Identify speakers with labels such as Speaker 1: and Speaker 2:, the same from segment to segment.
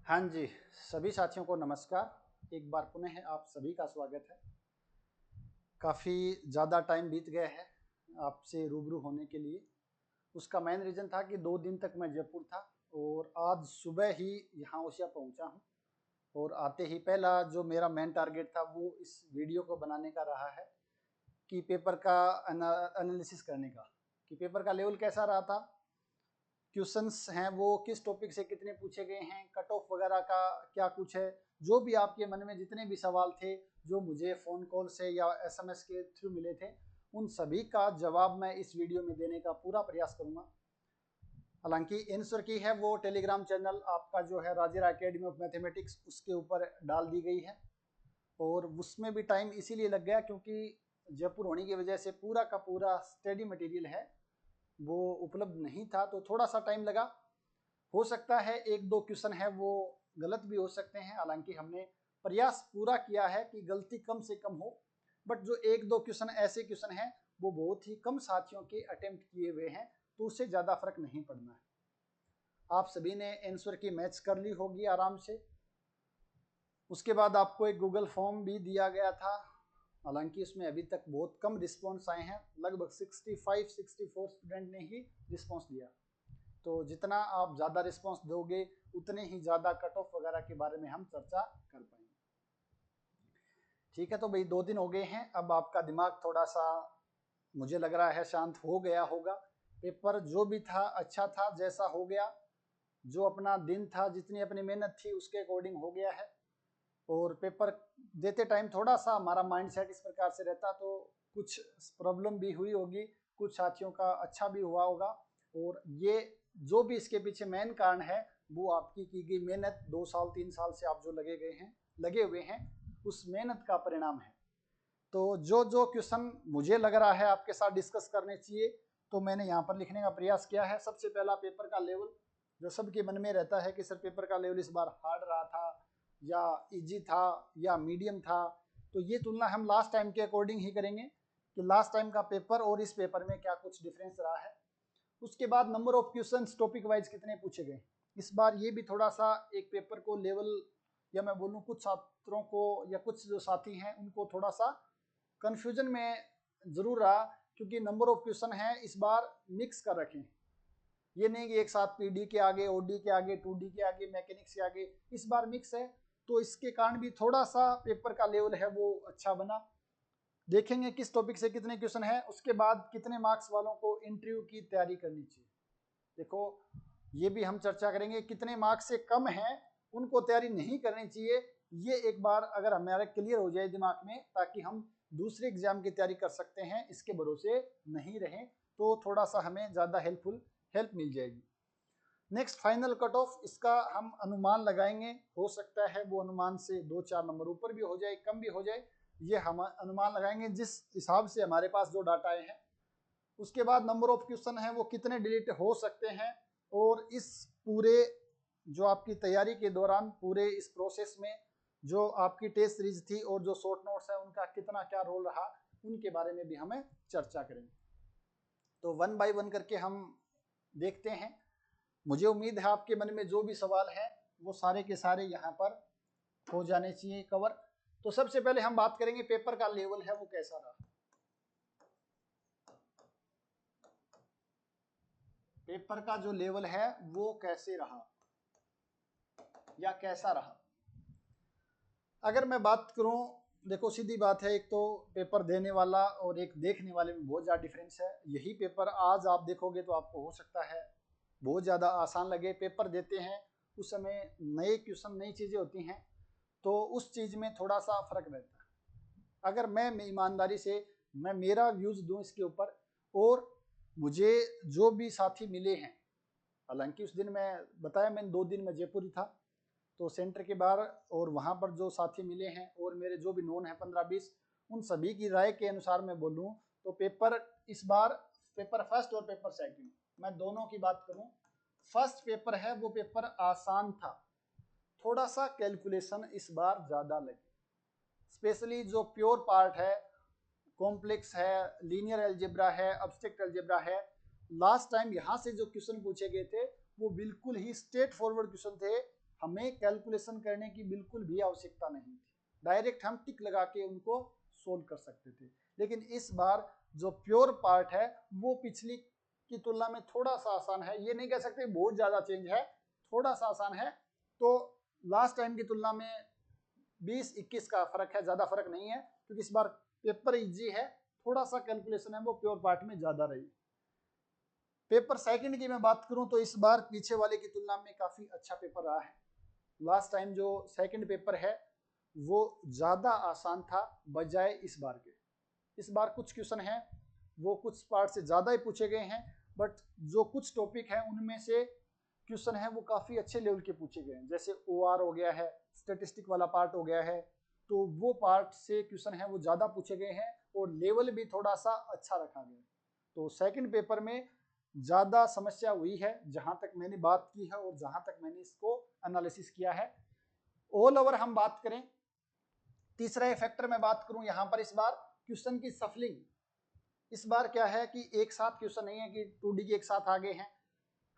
Speaker 1: हाँ जी, सभी साथियों को नमस्कार। एक बार पुनः आप सभी का स्वागत है। काफ़ी ज़्यादा टाइम बीत गया है आपसे रूबरू होने के लिए। उसका मेन रीज़न था कि 2 दिन तक मैं जयपुर था और आज सुबह ही यहाँ ओसिया पहुँचा हूँ। और आते ही पहला जो मेरा मेन टारगेट था वो इस वीडियो को बनाने का रहा है कि पेपर का एनालिसिस करने का, कि पेपर का लेवल कैसा रहा था, क्वेश्चंस हैं वो किस टॉपिक से कितने पूछे गए हैं, कट ऑफ वगैरह का क्या कुछ है। जो भी आपके मन में जितने भी सवाल थे, जो मुझे फ़ोन कॉल से या एसएमएस के थ्रू मिले थे, उन सभी का जवाब मैं इस वीडियो में देने का पूरा प्रयास करूंगा। हालांकि आंसर की है वो टेलीग्राम चैनल आपका जो है राजेरा एकेडमी ऑफ मैथमेटिक्स, उसके ऊपर डाल दी गई है। और उसमें भी टाइम इसीलिए लग गया क्योंकि जयपुर होने की वजह से पूरा का पूरा स्टडी मटेरियल है वो उपलब्ध नहीं था, तो थोड़ा सा टाइम लगा। हो सकता है एक दो क्वेश्चन है वो गलत भी हो सकते हैं, हालांकि हमने प्रयास पूरा किया है कि गलती कम से कम हो। बट जो एक दो क्वेश्चन ऐसे क्वेश्चन हैं वो बहुत ही कम साथियों के अटेम्प्ट किए हुए हैं, तो उससे ज़्यादा फर्क नहीं पड़ना है। आप सभी ने आंसर की मैच कर ली होगी आराम से। उसके बाद आपको एक गूगल फॉर्म भी दिया गया था, हालांकि उसमें अभी तक बहुत कम रिस्पॉन्स आए हैं। लगभग 65-64 स्टूडेंट ने ही रिस्पॉन्स दिया। तो जितना आप ज़्यादा रिस्पॉन्स दोगे उतने ही ज़्यादा कट ऑफ वगैरह के बारे में हम चर्चा कर पाएंगे। ठीक है, तो भाई 2 दिन हो गए हैं, अब आपका दिमाग थोड़ा सा मुझे लग रहा है शांत हो गया होगा। पेपर जो भी था अच्छा था, जैसा हो गया, जो अपना दिन था, जितनी अपनी मेहनत थी उसके अकॉर्डिंग हो गया है। और पेपर देते टाइम थोड़ा सा हमारा माइंड सेट इस प्रकार से रहता तो कुछ प्रॉब्लम भी हुई होगी, कुछ साथियों का अच्छा भी हुआ होगा। और ये जो भी इसके पीछे मेन कारण है वो आपकी की गई मेहनत, 2 साल 3 साल से आप जो लगे हुए हैं उस मेहनत का परिणाम है। तो जो जो क्वेश्चन मुझे लग रहा है आपके साथ डिस्कस करने चाहिए, तो मैंने यहाँ पर लिखने का प्रयास किया है। सबसे पहला पेपर का लेवल, जो सबके मन में रहता है कि सर पेपर का लेवल इस बार हार्ड रहा था या इजी था या मीडियम था, तो ये तुलना हम लास्ट टाइम के अकॉर्डिंग ही करेंगे कि लास्ट टाइम का पेपर और इस पेपर में क्या कुछ डिफरेंस रहा है। उसके बाद number of questions topic wise कितने पूछे गए। इस बार ये भी थोड़ा सा एक पेपर को लेवल, या मैं बोलूँ कुछ छात्रों को या कुछ जो साथी हैं उनको थोड़ा सा कन्फ्यूजन में जरूर रहा, क्योंकि नंबर ऑफ क्वेश्चन है इस बार मिक्स कर रखे हैं। ये नहीं कि एक साथ पीडी के आगे, ओडी के आगे, 2D के आगे, मैकेनिक्स के आगे, इस बार मिक्स है। तो इसके कारण भी थोड़ा सा पेपर का लेवल है वो अच्छा बना। देखेंगे किस टॉपिक से कितने क्वेश्चन है, उसके बाद कितने मार्क्स वालों को इंटरव्यू की तैयारी करनी चाहिए। देखो ये भी हम चर्चा करेंगे, कितने मार्क्स से कम है उनको तैयारी नहीं करनी चाहिए। ये एक बार अगर हमारे क्लियर हो जाए दिमाग में, ताकि हम दूसरे एग्जाम की तैयारी कर सकते हैं, इसके भरोसे नहीं रहें, तो थोड़ा सा हमें ज़्यादा हेल्प मिल जाएगी। नेक्स्ट फाइनल कट ऑफ, इसका हम अनुमान लगाएंगे। हो सकता है वो अनुमान से 2-4 नंबर ऊपर भी हो जाए, कम भी हो जाए, ये हम अनुमान लगाएंगे जिस हिसाब से हमारे पास जो डाटा आए हैं। उसके बाद नंबर ऑफ क्वेश्चन है वो कितने डिलीट हो सकते हैं, और इस पूरे जो आपकी तैयारी के दौरान पूरे इस प्रोसेस में जो आपकी टेस्ट सीरीज थी और जो शॉर्ट नोट्स है उनका कितना क्या रोल रहा, उनके बारे में भी हमें चर्चा करेंगे। तो 1 बाय 1 करके हम देखते हैं। मुझे उम्मीद है आपके मन में जो भी सवाल है वो सारे के सारे यहाँ पर हो जाने चाहिए कवर। तो सबसे पहले हम बात करेंगे पेपर का लेवल है वो कैसा रहा। पेपर का जो लेवल है वो कैसे रहा या कैसा रहा। अगर मैं बात करूं, देखो सीधी बात है, एक तो पेपर देने वाला और एक देखने वाले में बहुत ज़्यादा डिफरेंस है। यही पेपर आज आप देखोगे तो आपको हो सकता है बहुत ज़्यादा आसान लगे। पेपर देते हैं उस समय नए क्वेश्चन, नई चीज़ें होती हैं, तो उस चीज़ में थोड़ा सा फर्क रहता है। अगर मैं ईमानदारी से मैं मेरा व्यूज़ दूं इसके ऊपर, और मुझे जो भी साथी मिले हैं, हालांकि उस दिन मैं बताया मैंने 2 दिन में जयपुर ही था, तो सेंटर के बाहर और वहाँ पर जो साथी मिले हैं और मेरे जो भी नोन हैं 15-20, उन सभी की राय के अनुसार मैं बोलूँ तो पेपर इस बार, पेपर फर्स्ट और पेपर सेकंड, मैं दोनों की बात करूँ, फर्स्ट पेपर है वो पेपर आसान था। थोड़ा सा कैलकुलेशन इस बार ज़्यादा लगे, स्पेशली जो प्योर पार्ट है, कॉम्प्लेक्स है, लीनियर अलजेब्रा है, अब्स्ट्रैक्ट अलजेब्रा है। लास्ट टाइम यहाँ से जो क्वेश्चन पूछे गए थे वो बिल्कुल ही स्ट्रेट फॉरवर्ड क्वेश्चन थे, हमें कैलकुलेशन करने की बिल्कुल भी आवश्यकता नहीं थी, डायरेक्ट हम टिक लगा के उनको सोल्व कर सकते थे। लेकिन इस बार जो प्योर पार्ट है वो पिछली की तुलना में थोड़ा सा आसान है, ये नहीं कह सकते बहुत ज्यादा चेंज है, थोड़ा सा आसान है। तो लास्ट टाइम की तुलना में 20-21 का फर्क है, ज्यादा फर्क नहीं है, क्योंकि इस बार पेपर इजी है, थोड़ा सा कैलकुलेशन है वो प्योर पार्ट में ज्यादा रही। पेपर सेकंड की मैं बात करूं तो इस बार पीछे वाले की तुलना में काफी अच्छा पेपर रहा है। लास्ट टाइम जो सेकंड पेपर है वो ज्यादा आसान था बजाय इस बार के। इस बार कुछ क्वेश्चन हैं वो कुछ पार्ट से ज्यादा ही पूछे गए हैं, बट जो कुछ टॉपिक है उनमें से क्वेश्चन है वो काफी अच्छे लेवल के पूछे गए हैं। जैसे ओआर हो गया है, स्टेटिस्टिक वाला पार्ट हो गया है, तो वो पार्ट से क्वेश्चन है वो ज्यादा पूछे गए हैं और लेवल भी थोड़ा सा अच्छा रखा गया है। तो सेकंड पेपर में ज्यादा समस्या हुई है जहां तक मैंने बात की है और जहां तक मैंने इसको एनालिसिस किया है। ऑल ओवर हम बात करें, तीसरा फैक्टर मैं बात करूं यहां पर, इस बार क्वेश्चन की सफलिंग। इस बार क्या है कि एक साथ क्वेश्चन नहीं है कि 2D के एक साथ आ गए हैं,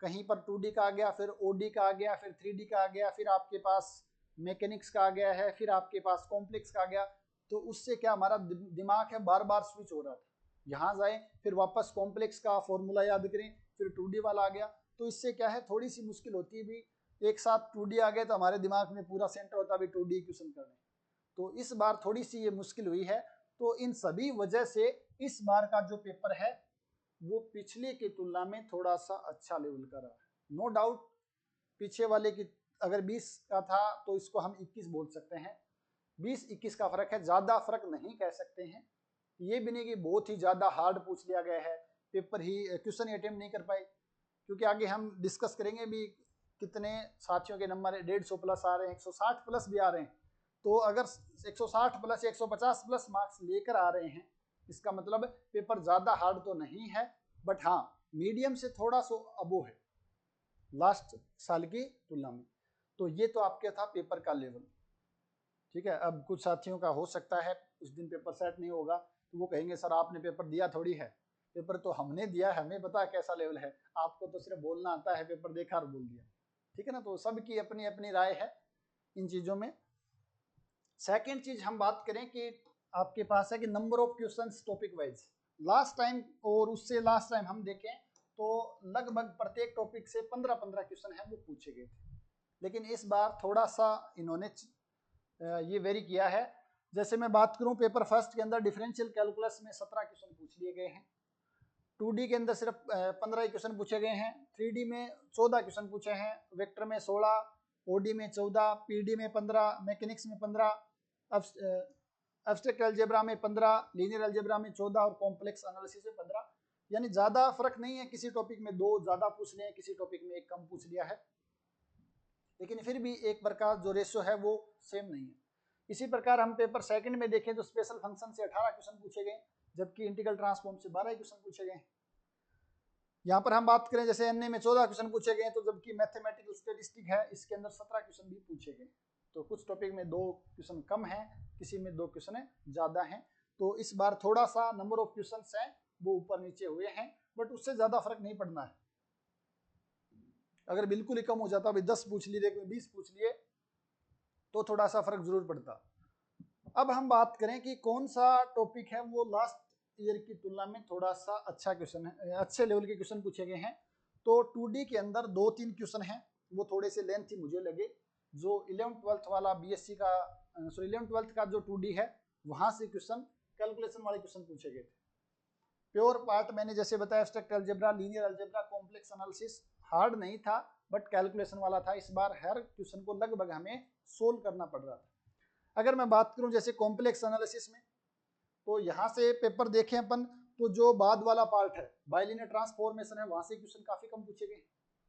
Speaker 1: कहीं पर 2D का आ गया, फिर OD का आ गया, फिर 3D का आ गया, फिर आपके पास मैकेनिक्स का आ गया है, फिर आपके पास कॉम्प्लेक्स का आ गया। तो उससे क्या हमारा दिमाग है बार बार स्विच हो रहा था, यहाँ जाए फिर वापस कॉम्प्लेक्स का फॉर्मूला याद करें, फिर 2D वाला आ गया। तो इससे क्या है थोड़ी सी मुश्किल होती है भी, एक साथ 2D आ गए तो हमारे दिमाग में पूरा सेंटर होता भी 2D क्वेश्चन करने। तो इस बार थोड़ी सी ये मुश्किल हुई है। तो इन सभी वजह से इस बार का जो पेपर है वो पिछले की तुलना में थोड़ा सा अच्छा लेवल का रहा है। नो डाउट पीछे वाले की अगर 20 का था तो इसको हम 21 बोल सकते हैं, 20-21 का फर्क है, ज्यादा फर्क नहीं कह सकते हैं। ये भी नहीं कि बहुत ही ज्यादा हार्ड पूछ लिया गया है, पेपर ही क्वेश्चन अटेम्प्ट नहीं कर पाए, क्योंकि आगे हम डिस्कस करेंगे भी कितने साथियों के नंबर 150 प्लस आ रहे हैं, 160 प्लस भी आ रहे हैं। तो अगर 160 प्लस 150 प्लस मार्क्स लेकर आ रहे हैं, इसका मतलब पेपर ज्यादा हार्ड तो नहीं है, बट हाँ मीडियम से थोड़ा सा अबो है लास्ट साल की तुलना में। तो ये तो आपके था पेपर का लेवल, ठीक है। अब कुछ साथियों का हो सकता है उस दिन पेपर सेट नहीं होगा तो वो कहेंगे सर आपने पेपर दिया थोड़ी है, पेपर तो हमने दिया है, हमें पता है कैसा लेवल है, आपको तो सिर्फ बोलना आता है, पेपर देखा और बोल दिया, ठीक है ना। तो सबकी अपनी अपनी राय है इन चीजों में। सेकेंड चीज हम बात करें कि आपके पास है कि number of questions topic wise. Last time और उससे लास्ट टाइम हम देखें तो लगभग प्रत्येक टॉपिक से 15-15 क्वेश्चन है वो पूछे गए थे, लेकिन इस बार थोड़ा सा इन्होंने ये वेरी किया है। जैसे मैं बात करूं पेपर फर्स्ट के अंदर डिफरेंशियल कैलकुलस में 17 क्वेश्चन पूछ लिए गए हैं, 2D के अंदर सिर्फ 15 क्वेश्चन पूछे गए हैं, 3D में 14 क्वेश्चन पूछे हैं, वेक्टर में 16, OD में 14, PD में 15, मैकेनिक्स में 15, एब्स्ट्रैक्ट अलजेब्रा में 15, लीनियर अलजेब्रा में 14 और कॉम्प्लेक्स एनालिसिस में 15। यानी ज्यादा फर्क नहीं है, किसी टॉपिक में 2 ज्यादा पूछ लिए, किसी टॉपिक में 1 कम पूछ लिया है, लेकिन फिर भी एक प्रकार जो रेशियो है वो सेम नहीं है। इसी प्रकार हम पेपर सेकंड में देखें तो स्पेशल फंक्शन से 18 क्वेश्चन पूछे गए, जबकि इंटीग्रल ट्रांसफॉर्म से 12 क्वेश्चन पूछे गए। यहाँ पर हम बात करें जैसे एनए में 14 क्वेश्चन पूछे गए, तो जबकि मैथमेटिकल स्टैटिस्टिक है इसके अंदर 17 क्वेश्चन भी पूछे गए। तो कुछ टॉपिक में 2 क्वेश्चन कम है, किसी में 2 क्वेश्चन ज्यादा हैं। तो इस बार थोड़ा सा नंबर ऑफ क्वेश्चन हैं वो ऊपर नीचे हुए हैं, बट उससे ज्यादा फर्क नहीं पड़ना है। अगर बिल्कुल ही कम हो जाता, 10 पूछ लिए, 20 पूछ लिए, तो थोड़ा सा फर्क जरूर पड़ता। अब हम बात करें कि कौन सा टॉपिक है वो लास्ट ईयर की तुलना में थोड़ा सा अच्छा क्वेश्चन है, अच्छे लेवल के क्वेश्चन पूछे गए हैं। तो 2D के अंदर 2-3 क्वेश्चन हैं वो थोड़े से लेंथी मुझे लगे। जो 11th-12th वाला BSc का 11th-12th का जो 2D है वहां से क्वेश्चन कैलकुलेशन वाले क्वेश्चन पूछे गए थे। प्योर पार्ट मैंने जैसे बताया abstract algebra, linear algebra, complex analysis hard नहीं था बट कैलकुलेशन वाला था। इस बार हर क्वेश्चन को लगभग हमें सोल्व करना पड़ रहा था। अगर मैं बात करूं जैसे कॉम्प्लेक्स एनालिसिस में, तो यहाँ से पेपर देखें अपन तो जो बाद वाला पार्ट है बाइलिनियर ट्रांसफॉर्मेशन है, वहां से क्वेश्चन काफी कम पूछे गए।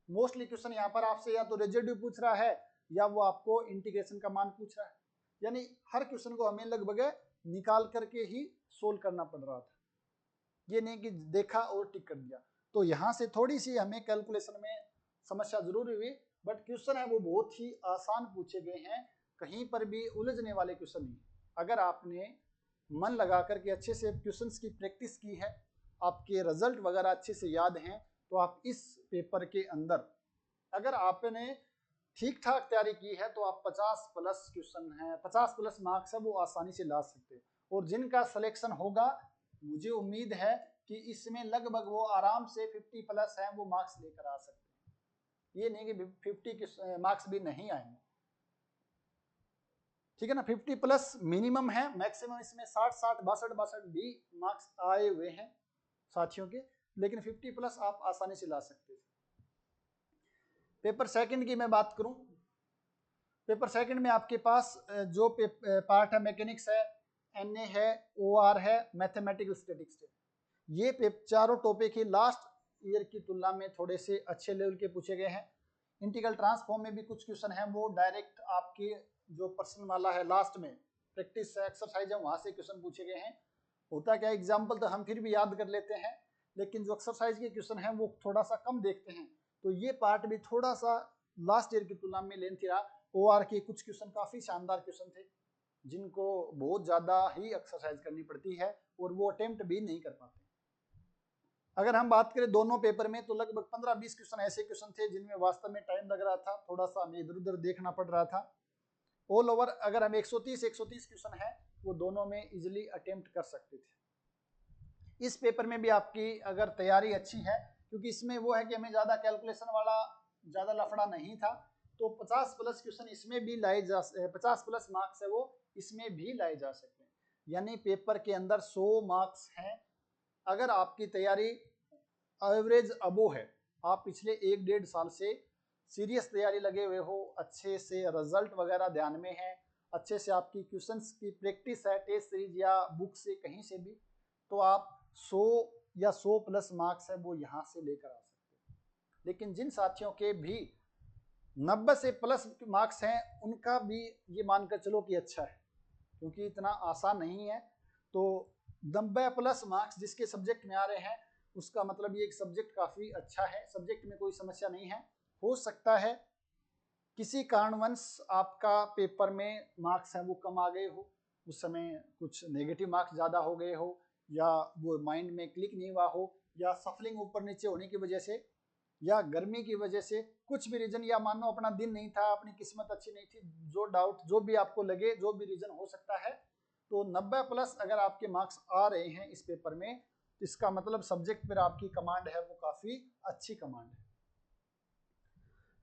Speaker 1: मोस्टली क्वेश्चन यहाँ पर आपसे या तो रेजिड्यू पूछ रहा है या वो आपको इंटीग्रेशन का मान पूछ रहा है, यानी हर क्वेश्चन को हमें लगभग निकाल करके ही सोल्व करना पड़ रहा था, ये नहीं कि देखा और टिक कर दिया। तो यहाँ से थोड़ी सी हमें कैलकुलेशन में समस्या जरूर हुई, बट क्वेश्चन है वो बहुत ही आसान पूछे गए हैं, कहीं पर भी उलझने वाले क्वेश्चन नहीं। अगर आपने मन लगा करके अच्छे से क्वेश्चंस की प्रैक्टिस की है, आपके रिजल्ट वगैरह अच्छे से याद हैं, तो आप इस पेपर के अंदर अगर आपने ठीक ठाक तैयारी की है तो आप 50 प्लस क्वेश्चन है, 50 प्लस मार्क्स है वो आसानी से ला सकते हो। और जिनका सिलेक्शन होगा मुझे उम्मीद है कि इसमें लगभग वो आराम से 50 प्लस है वो मार्क्स लेकर आ सकते हैं। ये नहीं कि 50 मार्क्स भी नहीं आएंगे, ठीक है ना। 50 प्लस मिनिमम है, मैक्सिमम इसमें 60 62 62 भी मार्क्स आए हुए हैं साथियों के, लेकिन 50 प्लस आप आसानी से ला सकते हैं। पेपर सेकंड की मैं बात करूं, पेपर सेकंड में आपके पास जो पार्ट है मैकेनिक्स है, एनए है, ओआर है, मैथमेटिकल स्टैटिक्स है। ये चारों टॉपिक ही लास्ट ईयर की तुलना में थोड़े से अच्छे लेवल के पूछे गए हैं। इंटीग्रल ट्रांसफॉर्म में भी कुछ क्वेश्चन हैं वो डायरेक्ट आपके जो पर्सन वाला है लास्ट में प्रैक्टिस एक्सरसाइज है वहां से क्वेश्चन पूछे गए हैं। होता क्या एग्जाम्पल तो हम फिर भी याद कर लेते हैं, लेकिन जो एक्सरसाइज के क्वेश्चन हैं वो थोड़ा सा कम देखते हैं। तो ये पार्ट भी थोड़ा सा लास्ट ईयर की तुलना में लेंथी रहा। ओआर के कुछ क्वेश्चन काफी शानदार क्वेश्चन थे जिनको बहुत ज्यादा ही एक्सरसाइज करनी पड़ती है और वो अटेम्प्ट भी नहीं कर पाते। अगर हम बात करें दोनों पेपर में तो लगभग 15-20 क्वेश्चन ऐसे क्वेश्चन थे जिनमें वास्तव में टाइम लग रहा था, थोड़ा सा हमें इधर उधर देखना पड़ रहा था। ऑल ओवर अगर हम 130 क्वेश्चन है वो दोनों में इजिली अटेम्प्ट कर सकते थे। इस पेपर में भी आपकी अगर तैयारी अच्छी है, क्योंकि इसमें वो है कि हमें ज्यादा कैलकुलेशन वाला ज्यादा लफड़ा नहीं था, तो 50 प्लस क्वेश्चन इसमें भी लाए जा 50 प्लस मार्क्स है वो इसमें भी लाए जा सकते हैं। यानी पेपर के अंदर 100 मार्क्स हैं। अगर आपकी तैयारी एवरेज अबो है, आप पिछले 1-1.5 साल से सीरियस तैयारी लगे हुए हो, अच्छे से रिजल्ट वगैरह ध्यान में है, अच्छे से आपकी क्वेश्चंस की प्रैक्टिस है टेस्ट सीरीज या बुक से कहीं से भी, तो आप 100 या 100 प्लस मार्क्स है वो यहाँ से लेकर आ सकते हैं। लेकिन जिन साथियों के भी 90 से प्लस मार्क्स हैं उनका भी ये मानकर चलो कि अच्छा है, क्योंकि इतना आसान नहीं है। तो 90 प्लस मार्क्स जिसके सब्जेक्ट में आ रहे हैं उसका मतलब ये एक सब्जेक्ट काफ़ी अच्छा है, सब्जेक्ट में कोई समस्या नहीं है। हो सकता है किसी कारणवश आपका पेपर में मार्क्स हैं वो कम आ गए हो, उस समय कुछ नेगेटिव मार्क्स ज़्यादा हो गए हो, या वो माइंड में क्लिक नहीं हुआ हो, या सफलिंग ऊपर नीचे होने की वजह से, या गर्मी की वजह से, कुछ भी रीजन, या मान लो अपना दिन नहीं था, अपनी किस्मत अच्छी नहीं थी, जो डाउट जो भी आपको लगे, जो भी रीजन हो सकता है, तो 90 प्लस अगर आपके मार्क्स आ रहे हैं इस पेपर में, इसका मतलब सब्जेक्ट पर आपकी कमांड है वो काफ़ी अच्छी कमांड है।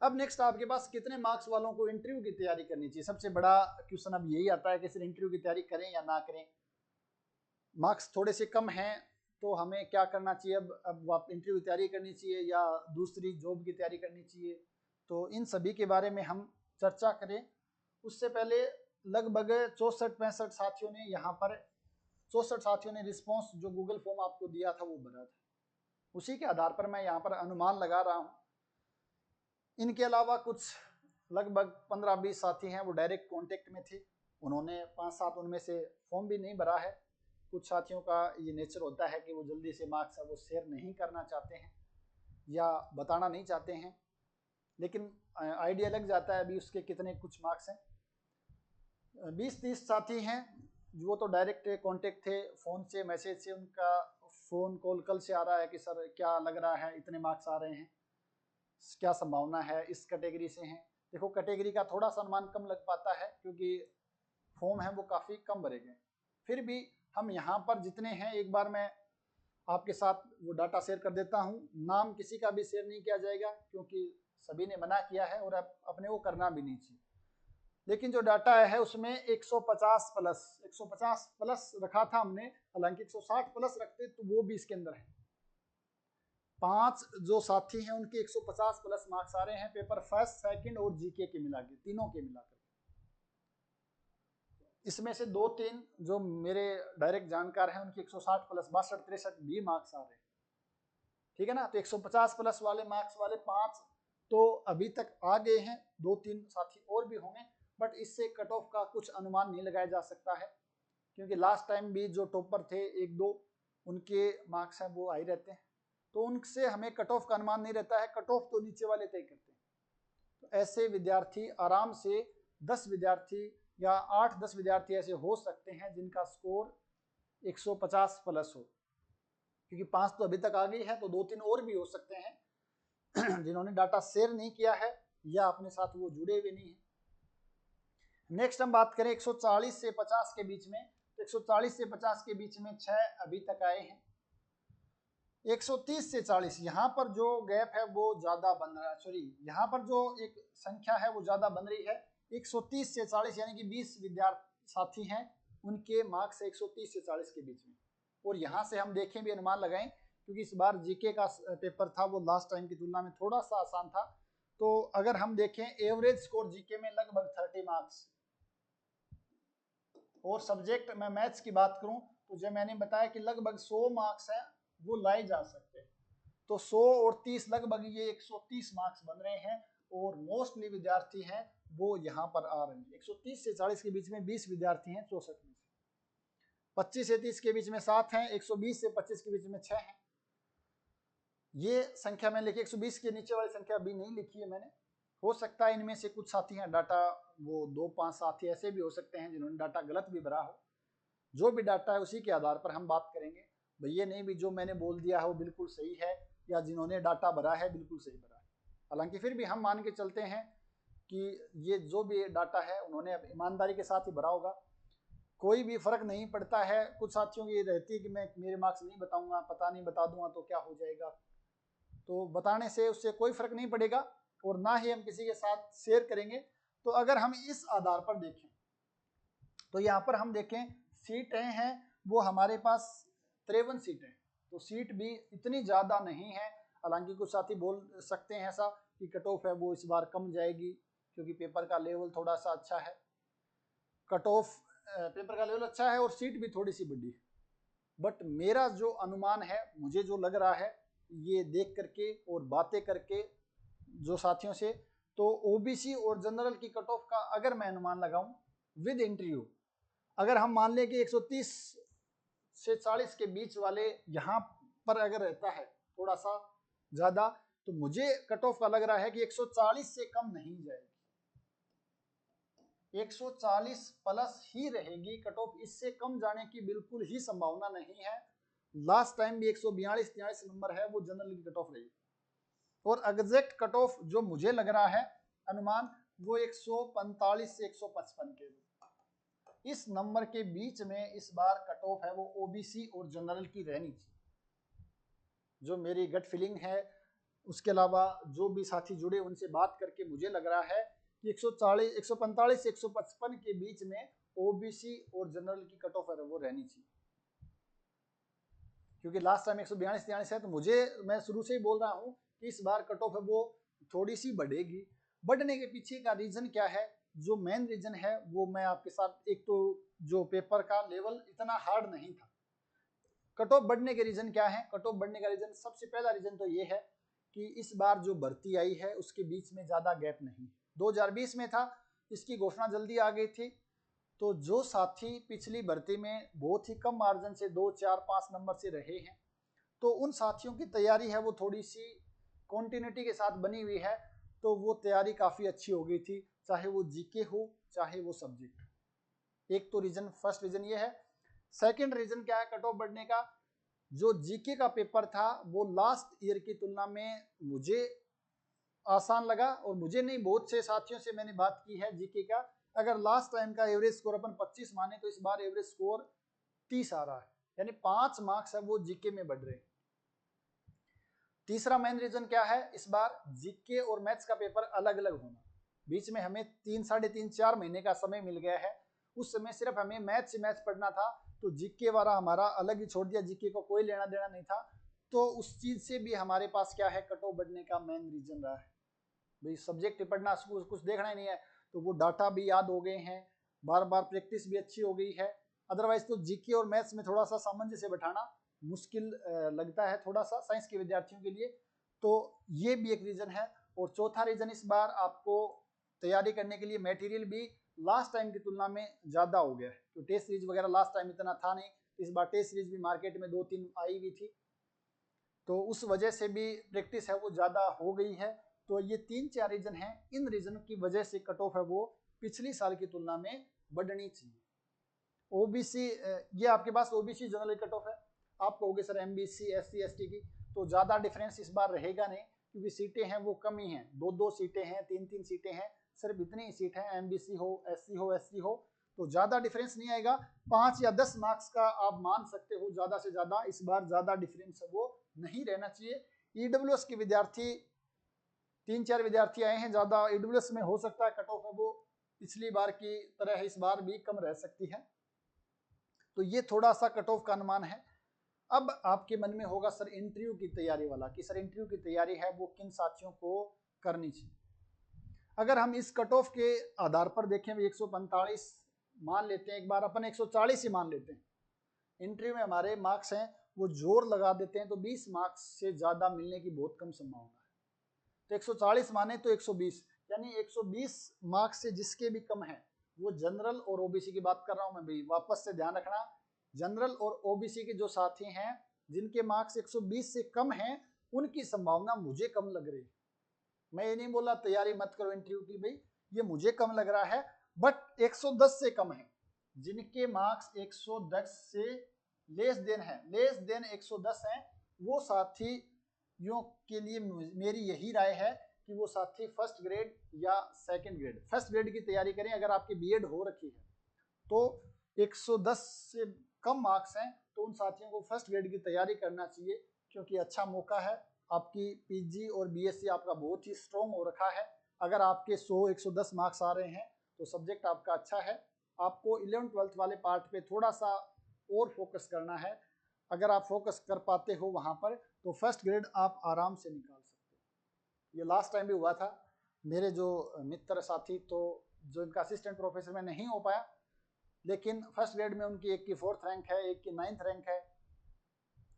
Speaker 1: अब नेक्स्ट आपके पास कितने मार्क्स वालों को इंटरव्यू की तैयारी करनी चाहिए। सबसे बड़ा क्वेश्चन अब यही आता है कि सिर्फ इंटरव्यू की तैयारी करें या ना करें। मार्क्स थोड़े से कम हैं तो हमें क्या करना चाहिए, अब आप इंटरव्यू की तैयारी करनी चाहिए या दूसरी जॉब की तैयारी करनी चाहिए। तो इन सभी के बारे में हम चर्चा करें उससे पहले लगभग 64-65 साथियों ने यहाँ पर 64 साथियों ने रिस्पॉन्स जो गूगल फॉर्म आपको दिया था वो भरा था, उसी के आधार पर मैं यहाँ पर अनुमान लगा रहा हूँ। इनके अलावा कुछ लगभग 15-20 साथी हैं वो डायरेक्ट कांटेक्ट में थे, उन्होंने 5-7 उनमें से फॉर्म भी नहीं भरा है। कुछ साथियों का ये नेचर होता है कि वो जल्दी से मार्क्स है वो शेयर नहीं करना चाहते हैं या बताना नहीं चाहते हैं, लेकिन आइडिया लग जाता है अभी उसके कितने कुछ मार्क्स हैं। 20-30 साथी हैं वो तो डायरेक्ट कांटेक्ट थे, फ़ोन से मैसेज से उनका फ़ोन कॉल कल से आ रहा है कि सर क्या लग रहा है इतने मार्क्स आ रहे हैं, क्या संभावना है, इस कैटेगरी से हैं। देखो कैटेगरी का थोड़ा सा अनुमान कम लग पाता है क्योंकि फॉर्म है वो काफ़ी कम भरे गए, फिर भी हम यहाँ पर जितने हैं एक बार मैं आपके साथ वो डाटा शेयर कर देता हूँ। नाम किसी का भी शेयर नहीं किया जाएगा क्योंकि सभी ने मना किया है और अपने को करना भी नहीं चाहिए, लेकिन जो डाटा है उसमें 150 प्लस रखा था हमने, हालांकि 160 प्लस रखते तो वो भी इसके अंदर है। 5 जो साथी हैं उनके 150 प्लस मार्क्स आ रहे हैं पेपर फर्स्ट सेकंड और जीके के मिला के, तीनों के मिलाकर। इसमें से 2-3 जो मेरे डायरेक्ट जानकार हैं उनके 160 प्लस 62-63 भी मार्क्स आ रहे हैं, ठीक है ना। तो 150 प्लस वाले मार्क्स वाले 5 तो अभी तक आ गए हैं, 2-3 साथी और भी होंगे, बट इससे कट ऑफ का कुछ अनुमान नहीं लगाया जा सकता है क्योंकि लास्ट टाइम भी जो टॉपर थे 1-2 उनके मार्क्स हैं वो आई रहते हैं, तो उनसे हमें कट ऑफ का अनुमान नहीं रहता है, कट ऑफ तो नीचे वाले तय करते हैं। तो ऐसे विद्यार्थी आराम से 10 विद्यार्थी या 8-10 विद्यार्थी ऐसे हो सकते हैं जिनका स्कोर 150 प्लस हो, क्योंकि 5 तो अभी तक आ गई है, तो 2-3 और भी हो सकते हैं जिन्होंने डाटा शेयर नहीं किया है या अपने साथ वो जुड़े हुए नहीं है। नेक्स्ट हम बात करें 140 से 50 के बीच में, तो 140 से 50 के बीच में 6 अभी तक आए हैं। 130 से 40 यहाँ पर जो गैप है वो ज्यादा बन रहा है, सॉरी यहाँ पर जो एक संख्या है वो ज्यादा बन रही है। 130 से 40 यानी कि 20 विद्यार्थी साथी हैं, उनके मार्क्स 130 से 40 के बीच में। और यहाँ से हम देखें भी अनुमान लगाएं, क्योंकि इस बार जीके का पेपर था वो लास्ट टाइम की तुलना में थोड़ा सा आसान था। तो अगर हम देखें एवरेज स्कोर जीके में लगभग 30 मार्क्स, और सब्जेक्ट में मैथ्स की बात करूं तो जो मैंने बताया कि लगभग 100 मार्क्स है वो लाए जा सकते हैं। तो 100 और 30 लगभग ये 130 मार्क्स बन रहे हैं, और मोस्टली विद्यार्थी हैं वो यहाँ पर आ रहे हैं। 130 से 40 के बीच में 20 विद्यार्थी हैं 64 में से, 25 से 30 के बीच में 7 हैं, 120 से 25 के बीच में 6 हैं। ये संख्या मैंने लिखी, 120 के नीचे वाली संख्या अभी नहीं लिखी है मैंने। हो सकता है इनमें से कुछ साथी हैं डाटा वो 2-5 साथी ऐसे भी हो सकते हैं जिन्होंने डाटा गलत भी भरा हो। जो भी डाटा है उसी के आधार पर हम बात करेंगे, ये नहीं भी जो मैंने बोल दिया है वो बिल्कुल सही है, या जिन्होंने डाटा भरा है बिल्कुल सही भरा है। हालांकि फिर भी हम मान के चलते हैं कि ये जो भी डाटा है उन्होंने ईमानदारी के साथ ही भरा होगा, कोई भी फर्क नहीं पड़ता है। कुछ साथियों की ये रहती है कि मैं मेरे मार्क्स नहीं बताऊंगा, पता नहीं बता दूंगा तो क्या हो जाएगा, तो बताने से उससे कोई फर्क नहीं पड़ेगा और ना ही हम किसी के साथ शेयर करेंगे। तो अगर हम इस आधार पर देखें तो यहाँ पर हम देखें सीटें हैं वो हमारे पास 53 सीटें, तो सीट भी इतनी ज़्यादा नहीं है। हालांकि कुछ साथी बोल सकते हैं ऐसा कि कट ऑफ है वो इस बार कम जाएगी क्योंकि पेपर का लेवल थोड़ा सा अच्छा है, कट ऑफ पेपर का लेवल अच्छा है और सीट भी थोड़ी सी बड़ी है। बट मेरा जो अनुमान है, मुझे जो लग रहा है ये देख करके और बातें करके जो साथियों से, तो ओबीसी और जनरल की कट ऑफ का अगर मैं अनुमान लगाऊं विद इंटरव्यू, अगर हम मान लें कि 130 से 40 के बीच वाले यहाँ पर अगर रहता है थोड़ा सा ज्यादा, तो मुझे कट ऑफ का लग रहा है कि 140 से कम नहीं जाएगी, 140 प्लस ही रहेगी कट ऑफ, इससे कम जाने की बिल्कुल ही संभावना नहीं है। लास्ट टाइम भी 142-43 नंबर है वो जनरल की कट ऑफ रही, और एग्जैक्ट कट ऑफ जो मुझे लग रहा है अनुमान वो 145 से 155 के इस नंबर के बीच में इस बार कट ऑफ है वो ओबीसी और जनरल की रहनी चाहिए, जो मेरी गट फीलिंग है। उसके अलावा जो भी साथी जुड़े उनसे बात करके मुझे लग रहा है कि 145 से 155 के बीच में ओबीसी और जनरल की कट ऑफ है वो रहनी चाहिए, क्योंकि लास्ट टाइम 142-43 है। तो मैं शुरू से ही बोल रहा हूँ कि इस बार कट ऑफ है वो थोड़ी सी बढ़ेगी। बढ़ने के पीछे का रीजन क्या है, जो मेन रीजन है वो मैं आपके साथ, एक तो जो पेपर का लेवल इतना हार्ड नहीं था। कट ऑफ बढ़ने के रीजन क्या है, कट ऑफ बढ़ने का रीजन सबसे पहला रीजन तो ये है कि इस बार जो भर्ती आई है उसके बीच में ज्यादा गैप नहीं, 2020 में था, इसकी घोषणा जल्दी आ गई थी। तो जो साथी पिछली भर्ती में बहुत ही कम मार्जिन से 2, 4, 5 नंबर से रहे हैं, तो उन साथियों की तैयारी है वो थोड़ी सी कॉन्टिन्यूटी के साथ बनी हुई है, तो वो तैयारी काफ़ी अच्छी हो गई थी, चाहे वो जीके हो चाहे वो सब्जेक्ट। एक तो रीजन, फर्स्ट रीजन ये है। सेकंड रीजन क्या है कट ऑफ बढ़ने का, जो जीके का पेपर था वो लास्ट ईयर की तुलना में मुझे आसान लगा, और मुझे नहीं बहुत से साथियों से मैंने बात की है जीके का, अगर लास्ट टाइम का एवरेज स्कोर अपन 25 माने तो इस बार एवरेज स्कोर 30 आ रहा है, यानी 5 मार्क्स है वो जीके में बढ़ रहे हैं। तीसरा मेन रीजन क्या है, इस बार जीके और मैथ्स का पेपर अलग अलग होना, बीच में हमें 3-3.5-4 महीने का समय मिल गया है, उस समय सिर्फ हमें मैथ्स से मैथ्स पढ़ना था, तो जीके वाला हमारा अलग ही छोड़ दिया, जीके को कोई लेना देना नहीं था। तो उस चीज से भी हमारे पास क्या है कट ऑफ बढ़ने का मेन रीजन रहा है, भाई सब्जेक्ट पढ़ना कुछ देखना ही नहीं है, तो वो डाटा भी याद हो गए हैं, बार बार प्रैक्टिस भी अच्छी हो गई है। अदरवाइज तो जीके और मैथ्स में थोड़ा सा सामंजस्य बैठाना मुश्किल लगता है थोड़ा सा साइंस के विद्यार्थियों के लिए, तो ये भी एक रीजन है। और चौथा रीजन, इस बार आपको तैयारी करने के लिए मटेरियल भी लास्ट टाइम की तुलना में ज़्यादा हो गया है, तो टेस्ट सीरीज वगैरह लास्ट टाइम इतना था नहीं, इस बार टेस्ट सीरीज भी मार्केट में 2-3 आई हुई थी, तो उस वजह से भी प्रैक्टिस है वो ज़्यादा हो गई है। तो ये 3-4 रीजन हैं, इन रीजन की वजह से कट ऑफ है वो पिछली साल की तुलना में बढ़नी चाहिए। ओबीसी, ये आपके पास ओबीसी जनरल कट ऑफ है, आप कहोगे सर एमबीसी एससी एसटी की, तो ज़्यादा डिफरेंस इस बार रहेगा नहीं, क्योंकि सीटें हैं वो कम ही हैं, 2-2 सीटें हैं, 3-3 सीटें हैं, सिर्फ इतनी ही सीट है। एमबीसी हो, एससी हो, एससी हो, तो ज्यादा डिफरेंस नहीं आएगा। 5 या 10 मार्क्स का आप मान सकते हो ज्यादा से ज्यादा, इस बार ज्यादा डिफरेंस वो नहीं रहना चाहिए। ईडब्ल्यूएस के विद्यार्थी 3-4 विद्यार्थी आए हैं, ज्यादा ईडब्ल्यूएस में हो सकता है कट ऑफ है वो पिछली बार की तरह इस बार भी कम रह सकती है, तो ये थोड़ा सा कट ऑफ का अनुमान है। अब आपके मन में होगा सर इंटरव्यू की तैयारी वाला, कि सर इंटरव्यू की तैयारी है वो किन साथियों को करनी चाहिए। अगर हम इस कट ऑफ के आधार पर देखें 145 मान लेते हैं, एक बार अपन 140 ही मान लेते हैं, इंटरव्यू में हमारे मार्क्स हैं वो जोर लगा देते हैं तो 20 मार्क्स से ज्यादा मिलने की बहुत कम संभावना है। तो 140 माने तो 120, यानी 120 मार्क्स से जिसके भी कम है वो जनरल और ओबीसी की बात कर रहा हूं मैं भी, वापस से ध्यान रखना, जनरल और ओबीसी के जो साथी हैं जिनके मार्क्स 120 से कम हैं उनकी संभावना मुझे कम लग रही है। मैं ये नहीं बोला तैयारी मत करो इंटरव्यू की, भाई ये मुझे कम लग रहा है, बट 110 से कम है, जिनके मार्क्स 110 से लेस देन 110 हैं, वो साथियों के लिए मेरी यही राय है कि वो साथी फर्स्ट ग्रेड या सेकंड ग्रेड, फर्स्ट ग्रेड की तैयारी करें। अगर आपकी बीएड हो रखी है तो 110 से कम मार्क्स हैं तो उन साथियों को फर्स्ट ग्रेड की तैयारी करना चाहिए, क्योंकि अच्छा मौका है। आपकी पीजी और बीएससी आपका बहुत ही स्ट्रॉन्ग हो रखा है। अगर आपके 100-110 मार्क्स आ रहे हैं तो सब्जेक्ट आपका अच्छा है। आपको 11th-12th वाले पार्ट पे थोड़ा सा और फोकस करना है। अगर आप फोकस कर पाते हो वहां पर तो फर्स्ट ग्रेड आप आराम से निकाल सकते हो। ये लास्ट टाइम भी हुआ था, मेरे जो मित्र साथी तो जो इनका असिस्टेंट प्रोफेसर में नहीं हो पाया, लेकिन फर्स्ट ग्रेड में उनकी एक की 4th रैंक है, एक की 9th रैंक है,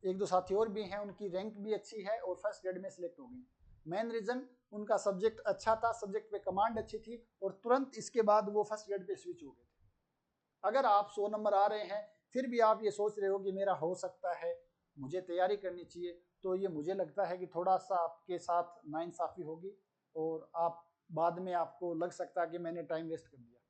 Speaker 1: 1-2 साथी और भी हैं उनकी रैंक भी अच्छी है और फर्स्ट ग्रेड में सिलेक्ट हो गए। मेन रीजन उनका सब्जेक्ट अच्छा था, सब्जेक्ट पे कमांड अच्छी थी और तुरंत इसके बाद वो फर्स्ट ग्रेड पे स्विच हो गए थे। अगर आप 100 नंबर आ रहे हैं फिर भी आप ये सोच रहे हो कि मेरा हो सकता है, मुझे तैयारी करनी चाहिए, तो ये मुझे लगता है कि थोड़ा सा आपके साथ नाइंसाफी होगी और आप बाद में आपको लग सकता है कि मैंने टाइम वेस्ट कर दिया।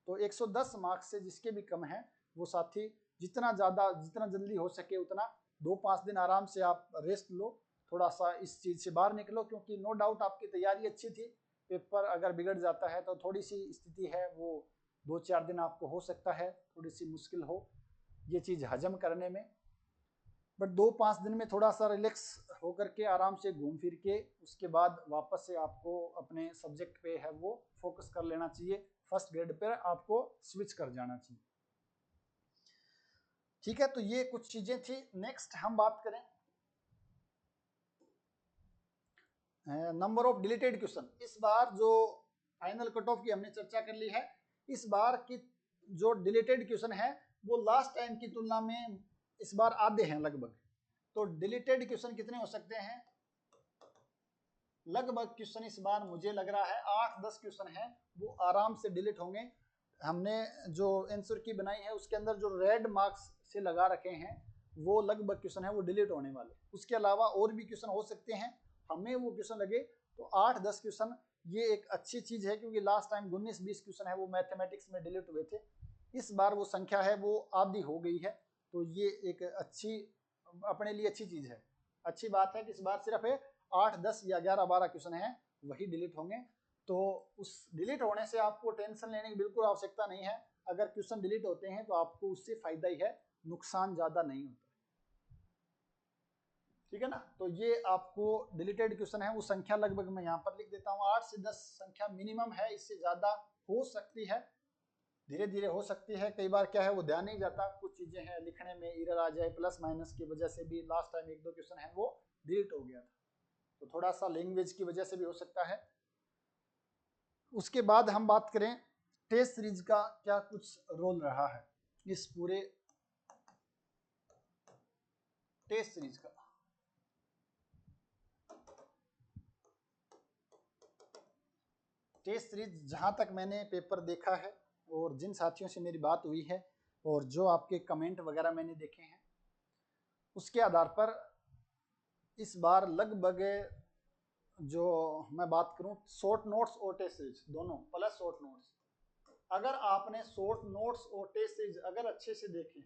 Speaker 1: तो 110 मार्क्स से जिसके भी कम है वो साथी जितना जल्दी हो सके उतना 2-5 दिन आराम से आप रेस्ट लो, थोड़ा सा इस चीज़ से बाहर निकलो, क्योंकि नो डाउट आपकी तैयारी अच्छी थी, पेपर अगर बिगड़ जाता है तो थोड़ी सी स्थिति है वो 2-4 दिन आपको हो सकता है थोड़ी सी मुश्किल हो ये चीज़ हजम करने में, बट 2-5 दिन में थोड़ा सा रिलैक्स होकर के आराम से घूम फिर के उसके बाद वापस से आपको अपने सब्जेक्ट पे है वो फोकस कर लेना चाहिए, फर्स्ट ग्रेड पर आपको स्विच कर जाना चाहिए। ठीक है, तो ये कुछ चीजें थी। नेक्स्ट हम बात करें नंबर ऑफ डिलीटेड क्वेश्चन। इस बार जो फाइनल कट ऑफ की हमने चर्चा कर ली है, इस बार की जो डिलीटेड क्वेश्चन है वो लास्ट टाइम की तुलना में इस बार आधे हैं लगभग। तो डिलीटेड क्वेश्चन कितने हो सकते हैं? लगभग क्वेश्चन इस बार मुझे लग रहा है 8-10 क्वेश्चन है वो आराम से डिलीट होंगे। हमने जो आंसर की बनाई है उसके अंदर जो रेड मार्क्स से लगा रखे हैं वो लगभग क्वेश्चन है वो डिलीट होने वाले। उसके अलावा और भी क्वेश्चन हो सकते हैं, हमें वो क्वेश्चन लगे तो 8-10 क्वेश्चन ये एक अच्छी चीज है, क्योंकि लास्ट टाइम 19-20 क्वेश्चन है वो मैथमेटिक्स में डिलीट हुए थे। इस बार वो संख्या है वो आधी हो गई है, तो ये एक अच्छी अपने लिए अच्छी चीज है, अच्छी बात है कि इस बार सिर्फ 8-10 या 11-12 क्वेश्चन है वही डिलीट होंगे। तो उस डिलीट होने से आपको टेंशन लेने की बिल्कुल आवश्यकता नहीं है। अगर क्वेश्चन डिलीट होते हैं तो आपको उससे फायदा ही है, नुकसान ज्यादा नहीं होता। ठीक है ना, तो ये आपको डिलीटेड क्वेश्चन है वो संख्या लगभग मैं यहाँ पर लिख देता हूँ 8 से 10 संख्या मिनिमम है, इससे ज्यादा हो सकती है, धीरे धीरे हो सकती है। कई बार क्या है वो ध्यान नहीं जाता, कुछ चीजें हैं लिखने में एरर आ जाए, प्लस माइनस की वजह से भी लास्ट टाइम 1-2 क्वेश्चन है वो डिलीट हो गया था, तो थोड़ा सा लैंग्वेज की वजह से भी हो सकता है। उसके बाद हम बात करें टेस्ट सीरीज का क्या कुछ रोल रहा है इस पूरे टेस्ट सीरीज का। टेस्ट सीरीज जहां तक मैंने पेपर देखा है और जिन साथियों से मेरी बात हुई है और जो आपके कमेंट वगैरह मैंने देखे हैं उसके आधार पर इस बार लगभग जो मैं बात करूं शॉर्ट नोट्स और टेस्ट सीरीज दोनों प्लस शॉर्ट नोट्स, अगर आपने शॉर्ट नोट्स और टेस्ट सीरीज अगर अच्छे से देखे,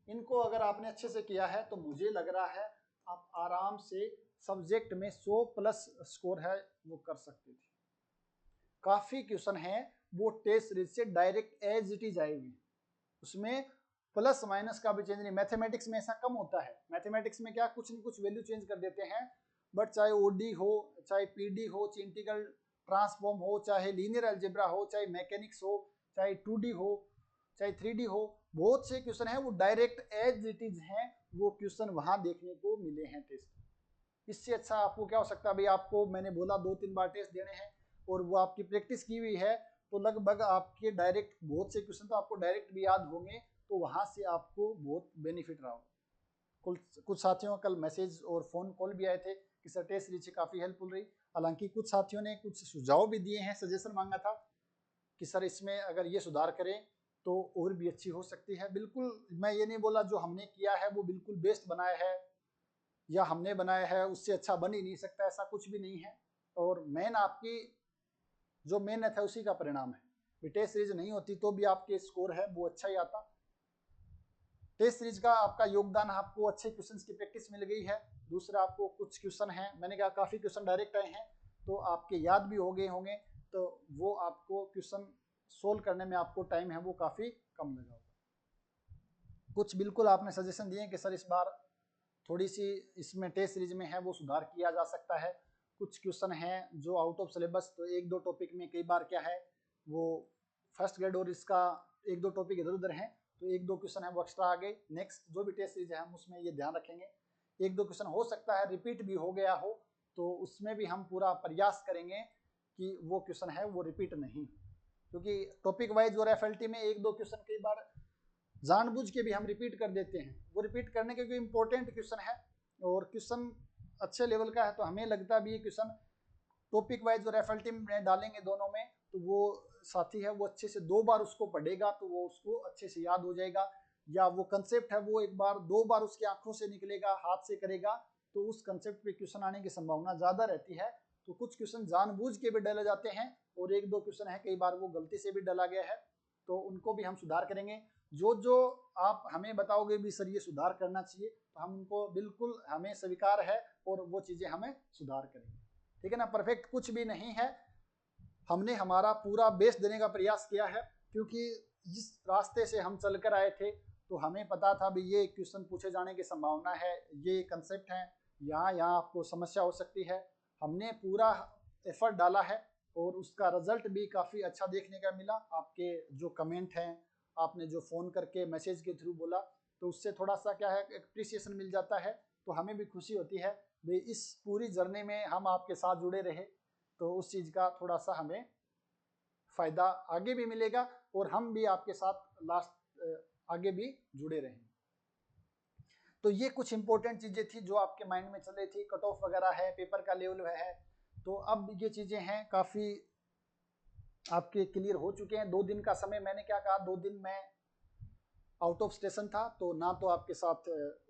Speaker 1: इनको अगर आपने अच्छे से किया है तो मुझे लग रहा है आप आराम से सब्जेक्ट में 100 प्लस स्कोर है वो कर सकते थे। काफ़ी क्वेश्चन हैं वो टेस्ट सीरीज से डायरेक्ट एज इट इज आएगी, उसमें प्लस माइनस का भी चेंज नहीं। मैथमेटिक्स में ऐसा कम होता है, मैथमेटिक्स में क्या कुछ न कुछ वैल्यू चेंज कर देते हैं, बट चाहे ओडी हो, चाहे पीडी हो, चाहे इंटीग्रल ट्रांसफॉर्म हो, चाहे लीनियर अलजेब्रा हो, चाहे मैकेनिक्स हो, चाहे 2D हो, चाहे 3D हो, बहुत से क्वेश्चन हैं वो डायरेक्ट एज इट इज हैं, वो क्वेश्चन वहां देखने को मिले हैं टेस्ट। इससे अच्छा आपको क्या हो सकता है, भाई आपको मैंने बोला 2-3 बार टेस्ट देने हैं और वो आपकी प्रैक्टिस की हुई है, तो लगभग आपके डायरेक्ट बहुत से क्वेश्चन तो आपको डायरेक्ट भी याद होंगे, तो वहां से आपको बहुत बेनिफिट रहा होगा। कुछ साथियों का कल मैसेज और फोन कॉल भी आए थे कि सर टेस्ट सीरीज से काफी हेल्पफुल रही। हालांकि कुछ साथियों ने कुछ सुझाव भी दिए हैं, सजेशन मांगा था कि सर इसमें अगर ये सुधार करें तो और भी अच्छी हो सकती है। बिल्कुल मैं ये नहीं बोला जो हमने किया है वो बिल्कुल बेस्ट बनाया है या हमने बनाया है उससे अच्छा बन ही नहीं सकता, ऐसा कुछ भी नहीं है। और मेन आपकी जो मेहनत है उसी का परिणाम है। टेस्ट सीरीज नहीं होती तो भी आपके स्कोर है वो अच्छा ही आता। टेस्ट सीरीज का आपका योगदान, आपको अच्छे क्वेश्चंस की प्रैक्टिस मिल गई है। दूसरा आपको कुछ क्वेश्चन हैं, मैंने कहा काफ़ी क्वेश्चन डायरेक्ट आए हैं तो आपके याद भी हो गए होंगे, तो वो आपको क्वेश्चन सोल्व करने में आपको टाइम है वो काफ़ी कम लगा होगा। कुछ बिल्कुल आपने सजेशन दिए कि सर इस बार थोड़ी सी इसमें टेस्ट सीरीज में है वो सुधार किया जा सकता है। कुछ क्वेश्चन हैं जो आउट ऑफ सिलेबस, तो 1-2 टॉपिक में कई बार क्या है वो फर्स्ट ग्रेड और इसका 1-2 टॉपिक इधर उधर हैं, तो 1-2 क्वेश्चन है वो एक्स्ट्रा आ गए। नेक्स्ट जो भी टेस्ट सीरीज है हम उसमें ये ध्यान रखेंगे। 1-2 क्वेश्चन हो सकता है रिपीट भी हो गया हो, तो उसमें भी हम पूरा प्रयास करेंगे कि वो क्वेश्चन है वो रिपीट नहीं, क्योंकि टॉपिक वाइज और एफएलटी में 1-2 क्वेश्चन कई बार जानबूझ के भी हम रिपीट कर देते हैं। वो रिपीट करने के कोई इंपॉर्टेंट क्वेश्चन है और क्वेश्चन अच्छे लेवल का है, तो हमें लगता भी ये क्वेश्चन टॉपिक वाइज और एफएलटी में डालेंगे दोनों में, तो वो साथी है वो अच्छे से 2 बार उसको पढ़ेगा तो वो उसको अच्छे से याद हो जाएगा, या वो कंसेप्ट है वो 1 बार 2 बार उसकी आंखों से निकलेगा, हाथ से करेगा, तो उस कंसेप्ट पे क्वेश्चन आने की संभावना ज़्यादा रहती है। तो कुछ क्वेश्चन जानबूझ के भी डाले जाते हैं और 1-2 क्वेश्चन है कई बार वो गलती से भी डाला गया है, तो उनको भी हम सुधार करेंगे। जो जो आप हमें बताओगे भी सर ये सुधार करना चाहिए, तो हम उनको बिल्कुल हमें स्वीकार है और वो चीज़ें हमें सुधार करेंगे, ठीक है ना। परफेक्ट कुछ भी नहीं है, हमने हमारा पूरा बेस्ट देने का प्रयास किया है, क्योंकि जिस रास्ते से हम चल कर आए थे तो हमें पता था भी ये क्वेश्चन पूछे जाने की संभावना है, ये कंसेप्ट है, यहाँ आपको समस्या हो सकती है। हमने पूरा एफर्ट डाला है और उसका रिजल्ट भी काफ़ी अच्छा देखने का मिला। आपके जो कमेंट हैं, आपने जो फ़ोन करके मैसेज के थ्रू बोला, तो उससे थोड़ा सा क्या है अप्रिसिएशन मिल जाता है, तो हमें भी खुशी होती है भाई इस पूरी जर्नी में हम आपके साथ जुड़े रहे, तो उस चीज़ का थोड़ा सा हमें फ़ायदा आगे भी मिलेगा और हम भी आपके साथ लास्ट आगे भी जुड़े रहेंगे। तो ये कुछ इंपॉर्टेंट चीज़ें थी जो आपके माइंड में चल रही थी, कट ऑफ वगैरह है, पेपर का लेवल है, तो अब ये चीज़ें हैं काफ़ी आपके क्लियर हो चुके हैं। 2 दिन का समय, मैंने क्या कहा 2 दिन मैं आउट ऑफ स्टेशन था, तो ना तो आपके साथ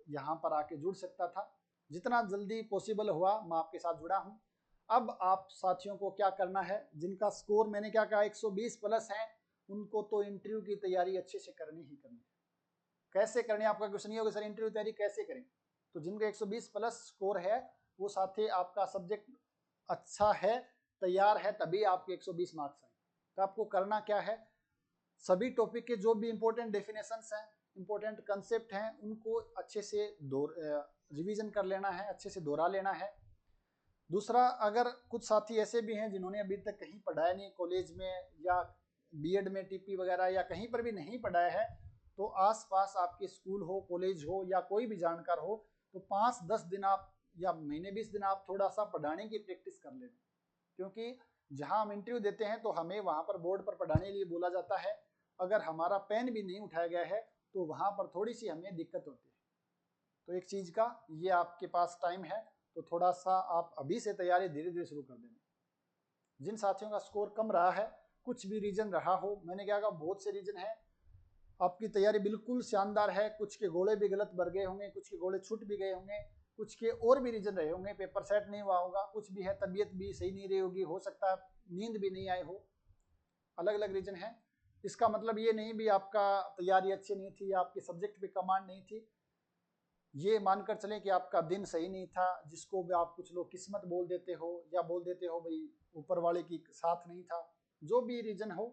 Speaker 1: यहाँ पर आके जुड़ सकता था, जितना जल्दी पॉसिबल हुआ मैं आपके साथ जुड़ा हूँ। अब आप साथियों को क्या करना है, जिनका स्कोर मैंने क्या कहा 120 प्लस है, उनको तो इंटरव्यू की तैयारी अच्छे से करनी ही करनी है। कैसे करनी है, आपका क्वेश्चन ये होगा सर इंटरव्यू तैयारी कैसे करें, तो जिनका 120 प्लस स्कोर है वो साथी आपका सब्जेक्ट अच्छा है, तैयार है, तभी आपके 120 मार्क्स आए। तो आपको करना क्या है, सभी टॉपिक के जो भी इंपॉर्टेंट डेफिनेशंस हैं, इंपॉर्टेंट कंसेप्ट हैं, उनको अच्छे से रिवीजन कर लेना है, अच्छे से दोहरा लेना है। दूसरा, अगर कुछ साथी ऐसे भी हैं जिन्होंने अभी तक कहीं पढ़ाया नहीं, कॉलेज में या बीएड में टीपी वगैरह या कहीं पर भी नहीं पढ़ाया है, तो आसपास आपके स्कूल हो, कॉलेज हो या कोई भी जानकार हो, तो 5-10 दिन आप या महीने 20 दिन आप थोड़ा सा पढ़ाने की प्रैक्टिस कर लें, क्योंकि जहां हम इंटरव्यू देते हैं तो हमें वहां पर बोर्ड पर पढ़ाने के लिए बोला जाता है, अगर हमारा पेन भी नहीं उठाया गया है तो वहां पर थोड़ी सी हमें दिक्कत होती है। तो एक चीज़ का ये आपके पास टाइम है, तो थोड़ा सा आप अभी से तैयारी धीरे धीरे शुरू कर देना। जिन साथियों का स्कोर कम रहा है, कुछ भी रीजन रहा हो, मैंने क्या कहा बहुत से रीजन है, आपकी तैयारी बिल्कुल शानदार है, कुछ के गोले भी गलत भर गए होंगे, कुछ के गोले छूट भी गए होंगे, कुछ के और भी रीजन रहे होंगे, पेपर सेट नहीं हुआ होगा, कुछ भी है तबीयत भी सही नहीं रही होगी, हो सकता है नींद भी नहीं आई हो, अलग अलग रीजन है। इसका मतलब ये नहीं भी आपका तैयारी अच्छी नहीं थी या आपके सब्जेक्ट पे कमांड नहीं थी, ये मानकर चलें कि आपका दिन सही नहीं था, जिसको भी आप कुछ लोग किस्मत बोल देते हो या बोल देते हो भाई ऊपर वाले की साथ नहीं था, जो भी रीजन हो,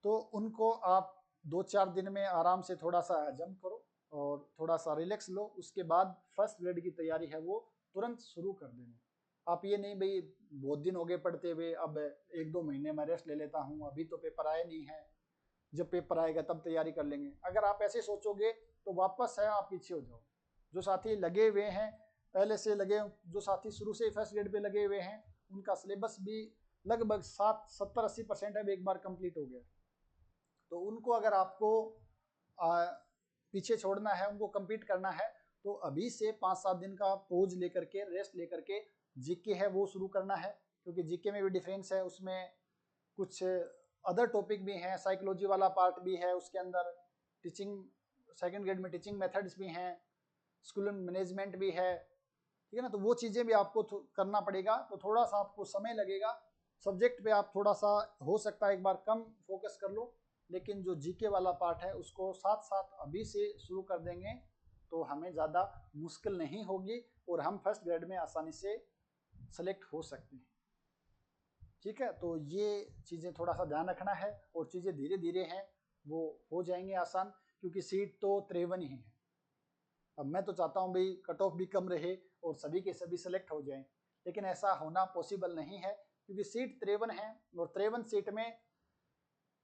Speaker 1: तो उनको आप 2-4 दिन में आराम से थोड़ा सा हजम करो और थोड़ा सा रिलैक्स लो। उसके बाद फर्स्ट ग्रेड की तैयारी है वो तुरंत शुरू कर देना। आप ये नहीं भाई बहुत दिन हो गए पढ़ते हुए, अब 1-2 महीने में रेस्ट ले लेता हूँ, अभी तो पेपर आए नहीं है, जब पेपर आएगा तब तैयारी कर लेंगे। अगर आप ऐसे सोचोगे तो वापस है आप पीछे हो जाओ। जो साथी लगे हुए हैं पहले से लगे, जो साथी शुरू से फर्स्ट ग्रेड पे लगे हुए हैं, उनका सिलेबस भी लगभग 70-80% अब एक बार कंप्लीट हो गया। तो उनको अगर आपको पीछे छोड़ना है, उनको कंप्लीट करना है, तो अभी से 5-7 दिन का पॉज लेकर के, रेस्ट लेकर के जीके है वो शुरू करना है। क्योंकि जीके में भी डिफरेंस है, उसमें कुछ अदर टॉपिक भी हैं, साइकोलॉजी वाला पार्ट भी है उसके अंदर, टीचिंग सेकंड ग्रेड में टीचिंग मेथड्स भी हैं, स्कूल मैनेजमेंट भी है, ठीक है ना। तो वो चीज़ें भी आपको करना पड़ेगा, तो थोड़ा सा आपको समय लगेगा। सब्जेक्ट पे आप थोड़ा सा हो सकता है एक बार कम फोकस कर लो, लेकिन जो जीके वाला पार्ट है उसको साथ साथ अभी से शुरू कर देंगे तो हमें ज़्यादा मुश्किल नहीं होगी और हम फर्स्ट ग्रेड में आसानी से सेलेक्ट हो सकते हैं, ठीक है। तो ये चीज़ें थोड़ा सा ध्यान रखना है और चीज़ें धीरे धीरे हैं वो हो जाएंगे आसान, क्योंकि सीट तो 53 ही है। अब मैं तो चाहता हूँ भाई कट ऑफ भी कम रहे और सभी के सभी सेलेक्ट हो जाएं, लेकिन ऐसा होना पॉसिबल नहीं है क्योंकि सीट 53 है और 53 सीट में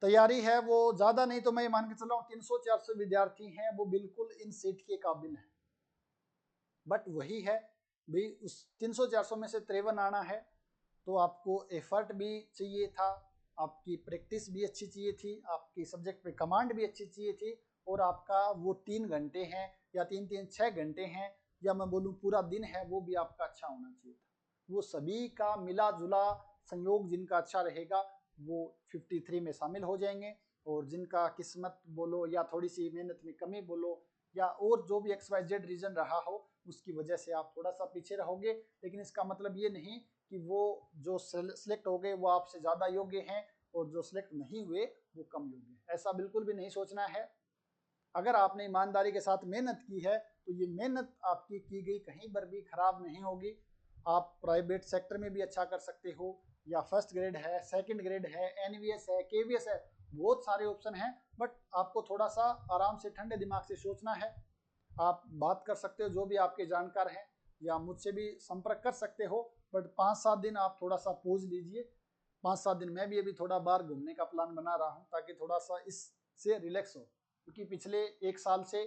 Speaker 1: तैयारी है वो ज़्यादा नहीं तो मैं मान के चला हूँ 300-400 विद्यार्थी हैं वो बिल्कुल इन सीट के काबिल हैं। बट वही है भाई उस 300-400 में से 53 आना है तो आपको एफर्ट भी चाहिए था, आपकी प्रैक्टिस भी अच्छी चाहिए थी, आपकी सब्जेक्ट पे कमांड भी अच्छी चाहिए थी, और आपका वो 3 घंटे हैं या 3-6 घंटे हैं या मैं बोलूँ पूरा दिन है वो भी आपका अच्छा होना चाहिए था। वो सभी का मिला जुला संयोग जिनका अच्छा रहेगा वो 53 में शामिल हो जाएंगे, और जिनका किस्मत बोलो या थोड़ी सी मेहनत में कमी बोलो या और जो भी XYZ रीजन रहा हो उसकी वजह से आप थोड़ा सा पीछे रहोगे, लेकिन इसका मतलब ये नहीं कि वो जो सिलेक्ट हो गए वो आपसे ज़्यादा योग्य हैं और जो सिलेक्ट नहीं हुए वो कम योग्य हैं, ऐसा बिल्कुल भी नहीं सोचना है। अगर आपने ईमानदारी के साथ मेहनत की है तो ये मेहनत आपकी की गई कहीं पर भी खराब नहीं होगी। आप प्राइवेट सेक्टर में भी अच्छा कर सकते हो, या फर्स्ट ग्रेड है, सेकंड ग्रेड है, NVS है, KVS है, बहुत सारे ऑप्शन हैं। बट आपको थोड़ा सा आराम से ठंडे दिमाग से सोचना है। आप बात कर सकते हो जो भी आपके जानकार हैं या मुझसे भी संपर्क कर सकते हो, बट 5-7 दिन आप थोड़ा सा पॉज लीजिए। 5-7 दिन मैं भी अभी थोड़ा बाहर घूमने का प्लान बना रहा हूँ ताकि थोड़ा सा इससे रिलैक्स हो, क्योंकि पिछले 1 साल से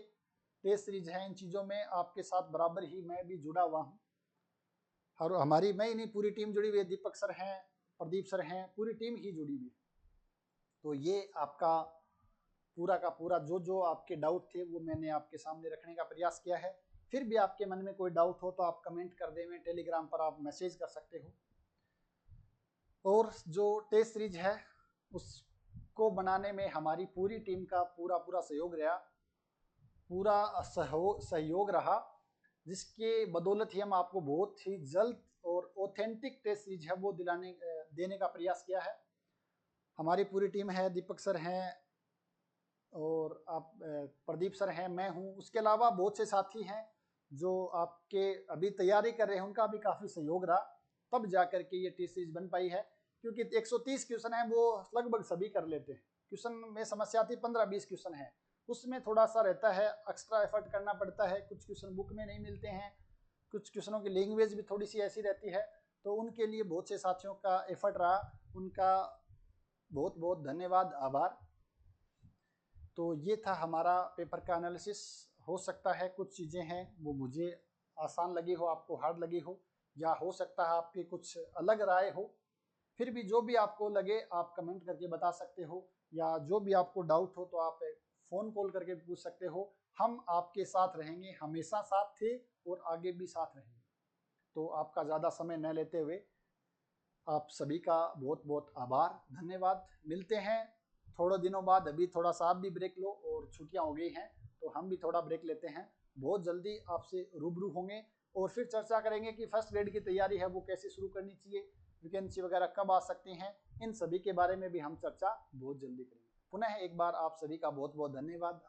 Speaker 1: टेस्ट सीरीज है, इन चीज़ों में आपके साथ बराबर ही मैं भी जुड़ा हुआ हूँ और हमारी मैं ही नहीं पूरी टीम जुड़ी हुई है, दीपक सर हैं, प्रदीप सर हैं, पूरी टीम ही जुड़ी हुई है। तो ये आपका पूरा का पूरा जो जो आपके डाउट थे वो मैंने आपके सामने रखने का प्रयास किया है। फिर भी आपके मन में कोई डाउट हो तो आप कमेंट कर दें, टेलीग्राम पर आप मैसेज कर सकते हो। और जो टेस्ट सीरीज है उसको बनाने में हमारी पूरी टीम का पूरा पूरा सहयोग रहा, पूरा सहयोग रहा, जिसके बदौलत ही हम आपको बहुत ही जल्द और ऑथेंटिक टेस्ट सीरीज है वो देने का प्रयास किया है। हमारी पूरी टीम है, दीपक सर हैं और आप प्रदीप सर हैं, मैं हूं, उसके अलावा बहुत से साथी हैं जो आपके अभी तैयारी कर रहे हैं, उनका भी काफ़ी सहयोग रहा, तब जाकर के ये टेस्ट सीरीज बन पाई है। क्योंकि 130 क्वेश्चन है वो लगभग सभी कर लेते हैं, क्वेश्चन में समस्या आती 15-20 क्वेश्चन है, उसमें थोड़ा सा रहता है एक्स्ट्रा एफर्ट करना पड़ता है, कुछ क्वेश्चन बुक में नहीं मिलते हैं, कुछ क्वेश्चनों की लैंग्वेज भी थोड़ी सी ऐसी रहती है, तो उनके लिए बहुत से साथियों का एफर्ट रहा, उनका बहुत बहुत धन्यवाद, आभार। तो ये था हमारा पेपर का एनालिसिस। हो सकता है कुछ चीज़ें हैं वो मुझे आसान लगी हो, आपको हार्ड लगी हो, या हो सकता है आपकी कुछ अलग राय हो। फिर भी जो भी आपको लगे आप कमेंट करके बता सकते हो, या जो भी आपको डाउट हो तो आप फ़ोन कॉल करके पूछ सकते हो। हम आपके साथ रहेंगे, हमेशा साथ थे और आगे भी साथ रहेंगे। तो आपका ज़्यादा समय न लेते हुए आप सभी का बहुत बहुत आभार, धन्यवाद। मिलते हैं थोड़े दिनों बाद, अभी थोड़ा सा आप भी ब्रेक लो और छुट्टियां हो गई हैं तो हम भी थोड़ा ब्रेक लेते हैं। बहुत जल्दी आपसे रूबरू होंगे और फिर चर्चा करेंगे कि फर्स्ट ग्रेड की तैयारी है वो कैसे शुरू करनी चाहिए, वैकेंसी वगैरह कब आ सकती हैं, इन सभी के बारे में भी हम चर्चा बहुत जल्दी करेंगे। पुनः एक बार आप सभी का बहुत बहुत धन्यवाद।